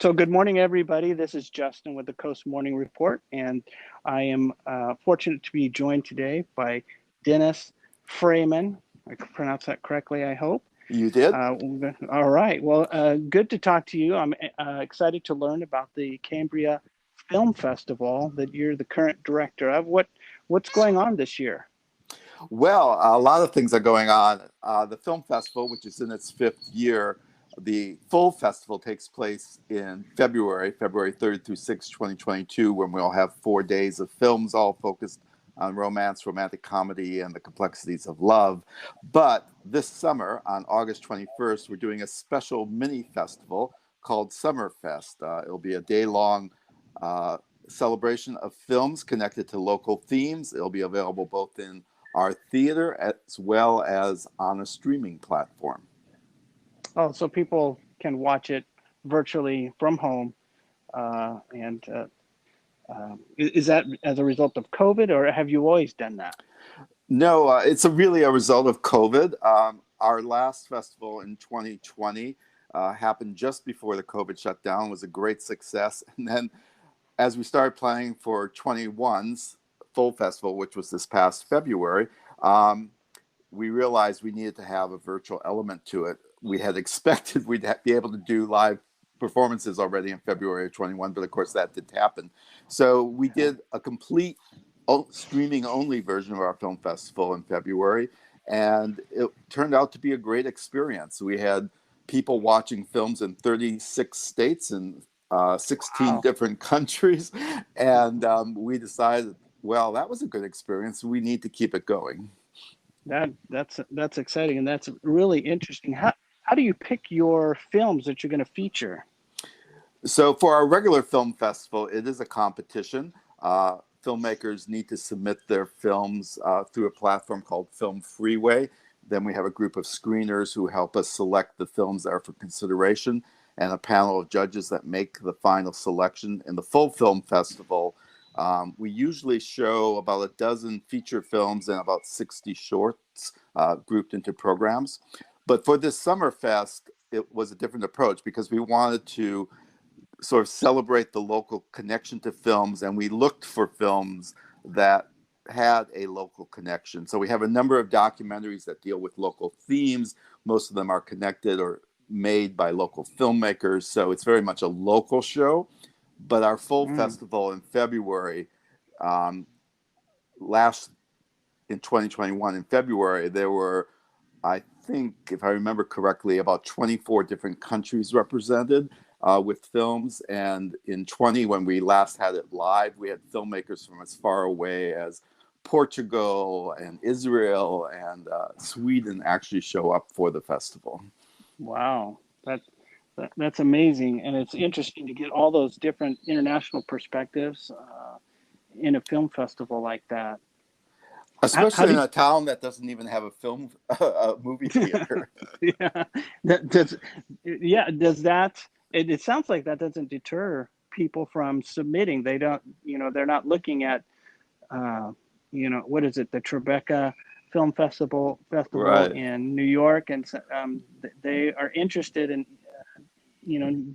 So good morning, everybody. This is Justin with the Coast Morning Report, and I am fortunate to be joined today by Dennis Freeman. I pronounced that correctly, I hope. You did? All right. Well, good to talk to you. I'm excited to learn about the Cambria Film Festival that you're the current director of. What's going on this year? Well, a lot of things are going on. The film festival, which is in its fifth year, the full festival takes place in February 3rd through 6th, 2022, when we'll have 4 days of films all focused on romance, romantic comedy, and the complexities of love. But this summer, on August 21st, we're doing a special mini festival called SummerFest. It'll be a day-long uh, celebration of films connected to local themes. It'll be available both in our theater as well as on a streaming platform. Oh, so people can watch it virtually from home, and is that as a result of COVID, or have you always done that? No, it's really a result of COVID. Our last festival in 2020 happened just before the COVID shutdown, was a great success. And then as we started planning for 21's full festival, which was this past February, we realized we needed to have a virtual element to it. We had expected we'd be able to do live performances already in February of 21, but of course that didn't happen. So we did a complete streaming only version of our film festival in February, and it turned out to be a great experience. We had people watching films in 36 states and 16 Wow, different countries, and we decided, well, that was a good experience. We need to keep it going. that's exciting, and that's really interesting. How do you pick your films that you're going to feature? So for our regular film festival, it is a competition. Filmmakers need to submit their films through a platform called Film Freeway. Then we have a group of screeners who help us select the films that are for consideration, and a panel of judges that make the final selection. In the full film festival, we usually show about a dozen feature films and about 60 shorts grouped into programs. But for this summer fest, it was a different approach because we wanted to sort of celebrate the local connection to films, and we looked for films that had a local connection. So we have a number of documentaries that deal with local themes. Most of them are connected or made by local filmmakers, so it's very much a local show. But our full Mm. festival in February, um, last in 2021 in February, there were, I think, if I remember correctly, about 24 different countries represented with films. And in 20, when we last had it live, we had filmmakers from as far away as Portugal and Israel and Sweden actually show up for the festival. Wow, that, that's amazing, and it's interesting to get all those different international perspectives in a film festival like that. How Especially in did a town that doesn't even have a a movie theater. yeah, that does yeah, does that it sounds like that doesn't deter people from submitting. They don't, they're not looking at uh, what is it, the Tribeca Film Festival Right. in New York, and they are interested in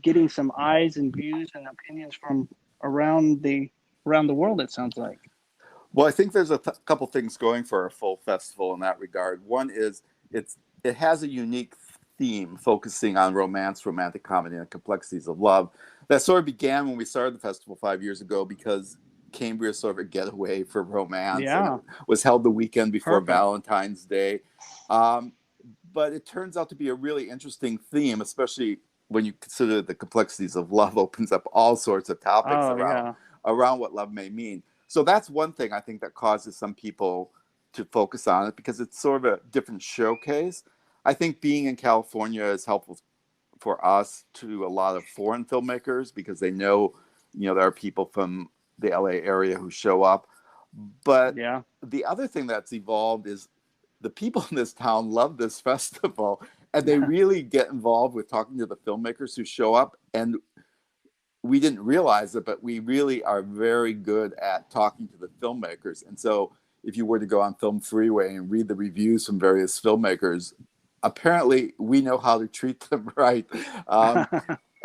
getting some eyes and views and opinions from around the around the world. It sounds like. Well, I think there's a couple things going for a full festival in that regard. One is it has a unique theme focusing on romance, romantic comedy, and the complexities of love. That sort of began when we started the festival 5 years ago because Cambria is sort of a getaway for romance, and it Yeah, was held the weekend before perfect. Valentine's Day. Um, but it turns out to be a really interesting theme, especially when you consider the complexities of love opens up all sorts of topics Oh yeah. around what love may mean. So that's one thing I think that causes some people to focus on it because it's sort of a different showcase. I think being in California is helpful for us to a lot of foreign filmmakers because they know, there are people from the LA area who show up. But Yeah. the other thing that's evolved is the people in this town love this festival, and they really get involved with talking to the filmmakers who show up. And we didn't realize it, but we really are very good at talking to the filmmakers. And so if you were to go on Film Freeway and read the reviews from various filmmakers, apparently we know how to treat them right. Um,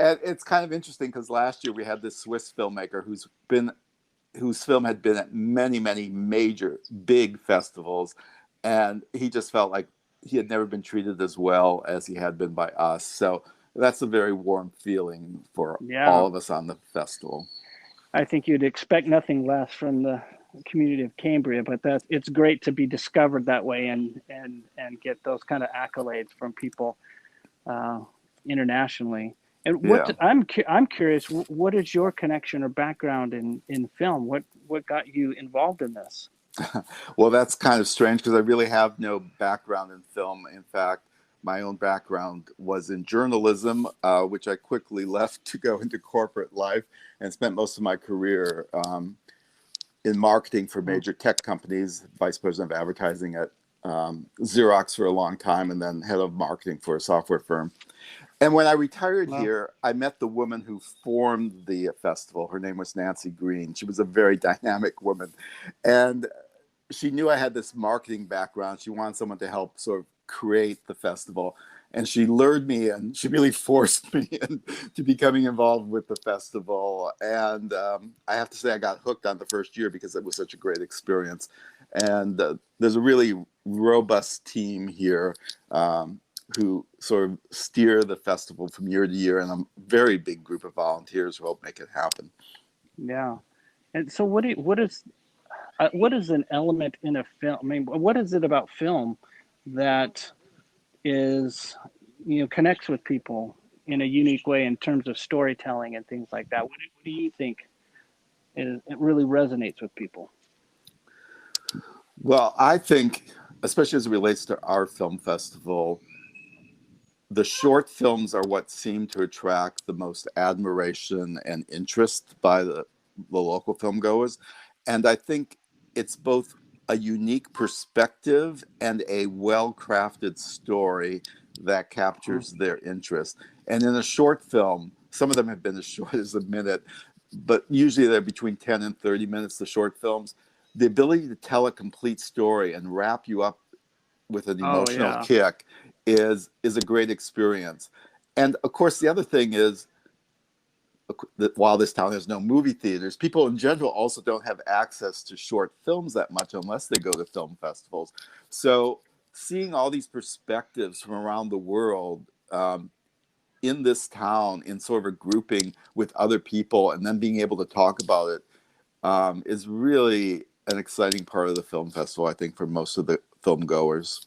And it's kind of interesting because last year we had this Swiss filmmaker whose film had been at many major big festivals, and he just felt like he had never been treated as well as he had been by us. So that's a very warm feeling for Yeah, all of us on the festival. I think you'd expect nothing less from the community of Cambria, but it's great to be discovered that way and get those kind of accolades from people uh, internationally. And Yeah. I'm curious, what is your connection or background in film? What got you involved in this? Well, that's kind of strange because I really have no background in film. In fact, my own background was in journalism, which I quickly left to go into corporate life and spent most of my career in marketing for Oh, major tech companies, vice president of advertising at Xerox for a long time, and then head of marketing for a software firm. And when I retired well, here, I met the woman who formed the festival. Her name was Nancy Green. She was a very dynamic woman. And she knew I had this marketing background. She wanted someone to help sort of create the festival. And she lured me and she really forced me into becoming involved with the festival. And I have to say, I got hooked on the first year because it was such a great experience. And there's a really robust team here who sort of steer the festival from year to year, and a very big group of volunteers who help make it happen. yeah. And so what is an element in a film? I mean, what is it about film that is, connects with people in a unique way in terms of storytelling and things like that? What do you think it really resonates with people? Well, I think, especially as it relates to our film festival, the short films are what seem to attract the most admiration and interest by the local film goers. And I think it's both a unique perspective and a well crafted story that Mm. captures their interest. And in a short film, some of them have been as short as a minute, but usually they're between 10 and 30 minutes, the short films. The ability to tell a complete story and wrap you up with an Oh emotional yeah. kick is a great experience. And of course, the other thing is that while this town has no movie theaters, people in general also don't have access to short films that much unless they go to film festivals. So seeing all these perspectives from around the world in this town in sort of a grouping with other people and then being able to talk about it is really an exciting part of the film festival, I think, for most of the film goers.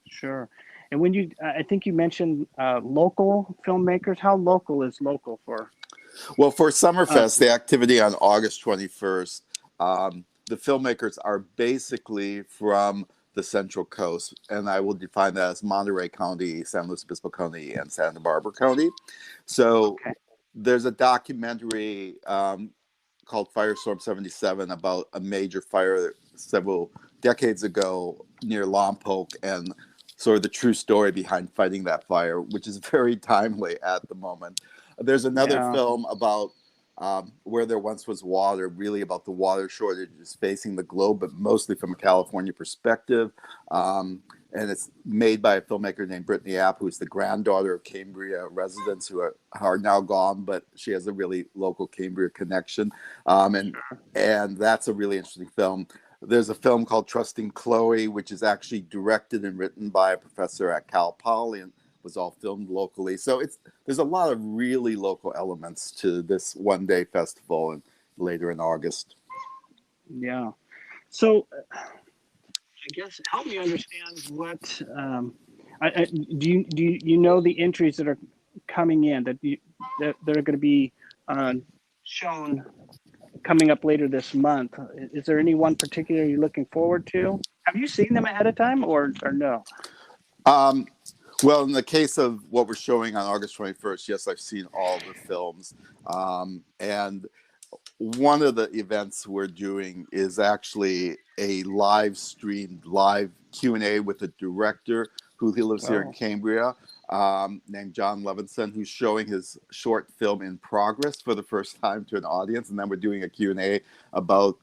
Sure. And I think you mentioned local filmmakers. How local is local for Well, for us? SummerFest, the activity on August 21st, the filmmakers are basically from the Central Coast, and I will define that as Monterey County, San Luis Obispo County, and Santa Barbara County. So Okay. there's a documentary called Firestorm 77 about a major fire several decades ago near Lompoc and sort of the true story behind fighting that fire, which is very timely at the moment. There's another Yeah. film about where there once was water, really about the water shortages facing the globe, but mostly from a California perspective. And it's made by a filmmaker named Brittany App, who's the granddaughter of Cambria residents who are now gone, but she has a really local Cambria connection. Um, and and that's a really interesting film. There's a film called Trusting Chloe, which is actually directed and written by a professor at Cal Poly and was all filmed locally. So there's a lot of really local elements to this one day festival and later in August. Yeah. So I guess help me understand what do you know the entries that are coming in that are going to be uh, shown coming up later this month? Is there any one particular you're looking forward to? Have you seen them ahead of time or no? Um, well, in the case of what we're showing on August 21st, yes, I've seen all the films. And one of the events we're doing is actually a live streamed live Q&A with a director who he lives here in Oh, Cambria, named John Levinson, who's showing his short film in progress for the first time to an audience, and then we're doing a Q&A about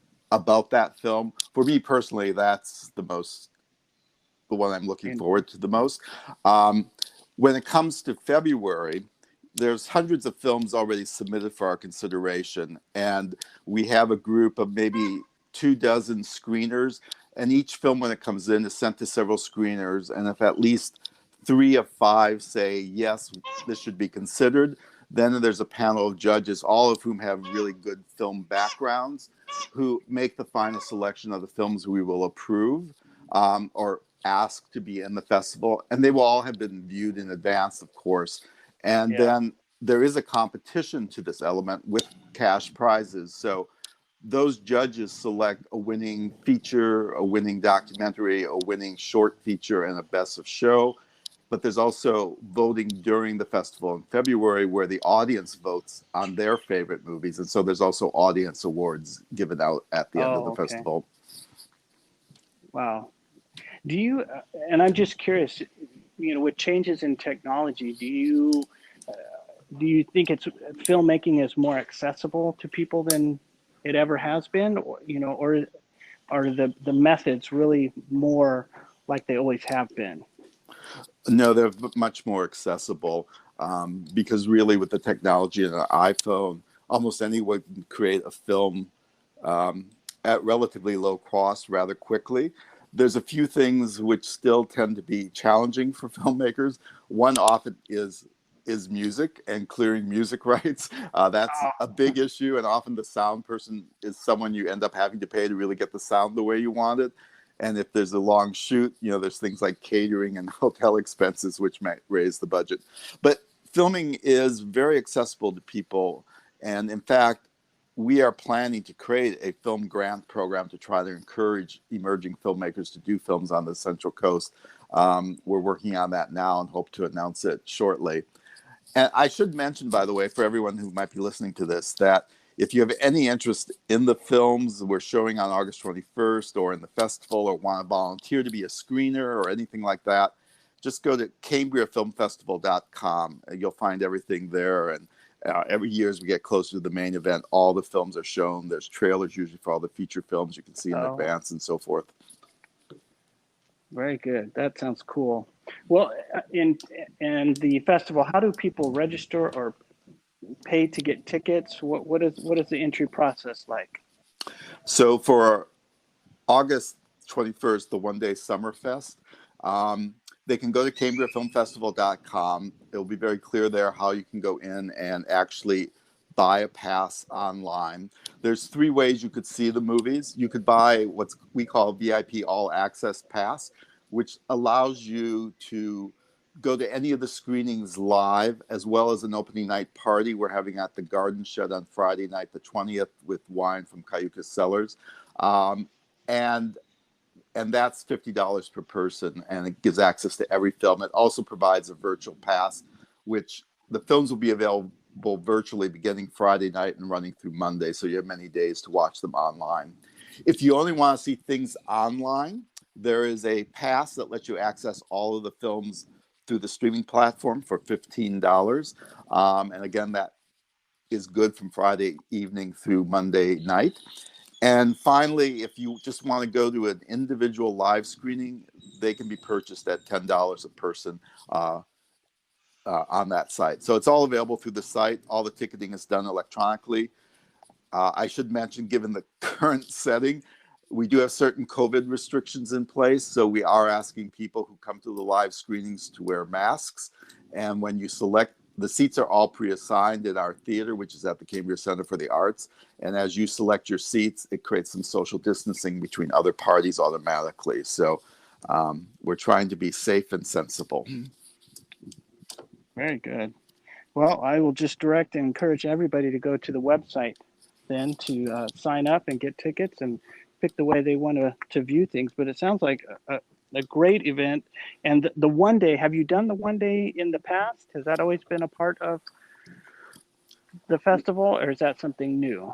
that film. For me personally, that's the one I'm looking and forward to the most. Um, when it comes to February, there's hundreds of films already submitted for our consideration, and we have a group of maybe 24 screeners, and each film when it comes in is sent to several screeners, and if at least 3 of 5 say yes, this should be considered, then there's a panel of judges, all of whom have really good film backgrounds, who make the final selection of the films we will approve or ask to be in the festival, and they will all have been viewed in advance, of course. And Yeah. then there is a competition to this element with cash prizes. So those judges select a winning feature, a winning documentary, a winning short feature, and a best of show. But there's also voting during the festival in February where the audience votes on their favorite movies. And so there's also audience awards given out at the end of Oh, the okay. festival. Wow. Do you, and I'm just curious, with changes in technology, do you think it's filmmaking is more accessible to people than it ever has been, or are the methods really more like they always have been? No, they're much more accessible because really with the technology and an iPhone, almost anyone can create a film at relatively low cost rather quickly. There's a few things which still tend to be challenging for filmmakers. One often is music and clearing music rights. That's a big issue, and often the sound person is someone you end up having to pay to really get the sound the way you want it. And if there's a long shoot, there's things like catering and hotel expenses, which might raise the budget. But filming is very accessible to people. And in fact, we are planning to create a film grant program to try to encourage emerging filmmakers to do films on the Central Coast. We're working on that now and hope to announce it shortly. And I should mention, by the way, for everyone who might be listening to this, that if you have any interest in the films we're showing on August 21st or in the festival or want to volunteer to be a screener or anything like that, just go to CambriaFilmFestival.com. You'll find everything there. And every year as we get closer to the main event, all the films are shown. There's trailers usually for all the feature films you can see in Oh, advance and so forth. very good. That sounds cool. Well, in the festival, how do people register or pay to get tickets? What is the entry process like? So for August 21st, the one-day SummerFest, they can go to CambriaFilmFestival.com. It'll be very clear there how you can go in and actually buy a pass online. There's 3 ways you could see the movies. You could buy what we call VIP All Access Pass, which allows you to go to any of the screenings live, as well as an opening night party we're having at the Garden Shed on Friday night, the 20th, with wine from Cayuga Cellars. And that's $50 per person, and it gives access to every film. It also provides a virtual pass, which the films will be available virtually beginning Friday night and running through Monday, so you have many days to watch them online. If you only want to see things online, there is a pass that lets you access all of the films through the streaming platform for $15. And again, that is good from Friday evening through Monday night. And finally, if you just want to go to an individual live screening, they can be purchased at $10 a person on that site. So it's all available through the site. All the ticketing is done electronically. I should mention, given the current setting, we do have certain COVID restrictions in place. So we are asking people who come to the live screenings to wear masks. And when you select, the seats are all pre-assigned in our theater, which is at the Cambria Center for the Arts. And as you select your seats, it creates some social distancing between other parties automatically. So we're trying to be safe and sensible. Very good. Well, I will just direct and encourage everybody to go to the website then to sign up and get tickets and pick the way they want to view things. But it sounds like a great event. And the one day, have you done the one day in the past? Has that always been a part of the festival, or is that something new?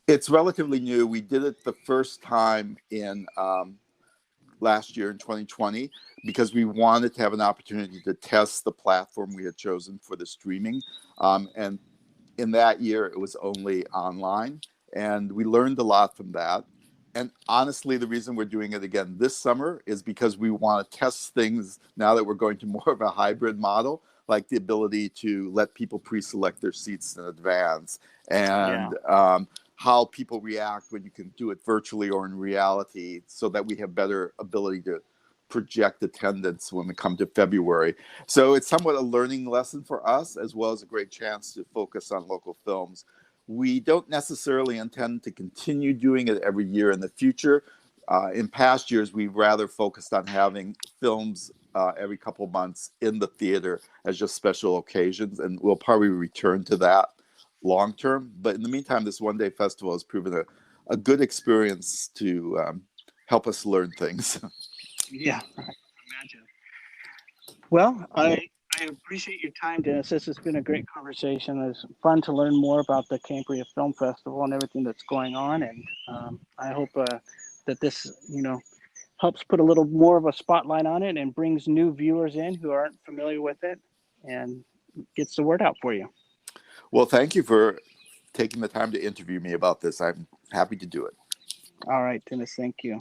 It's relatively new. We did it the first time in last year in 2020 because we wanted to have an opportunity to test the platform we had chosen for the streaming. And in that year, it was only online. And we learned a lot from that. And honestly, the reason we're doing it again this summer is because we want to test things now that we're going to more of a hybrid model. like the ability to let people pre-select their seats in advance, Yeah. and how people react when you can do it virtually or in reality, so that we have better ability to project attendance when we come to February. So it's somewhat a learning lesson for us, as well as a great chance to focus on local films. We don't necessarily intend to continue doing it every year in the future. In past years, we've rather focused on having films every couple months in the theater as just special occasions, and we'll probably return to that long term. But in the meantime, this one-day festival has proven a good experience to help us learn things. Yeah, I can imagine. Well, I appreciate your time, Dennis. This has been a great conversation. It's fun to learn more about the Cambria Film Festival and everything that's going on. And I hope that this, helps put a little more of a spotlight on it and brings new viewers in who aren't familiar with it and gets the word out for you. Well, thank you for taking the time to interview me about this. I'm happy to do it. All right, Dennis, thank you.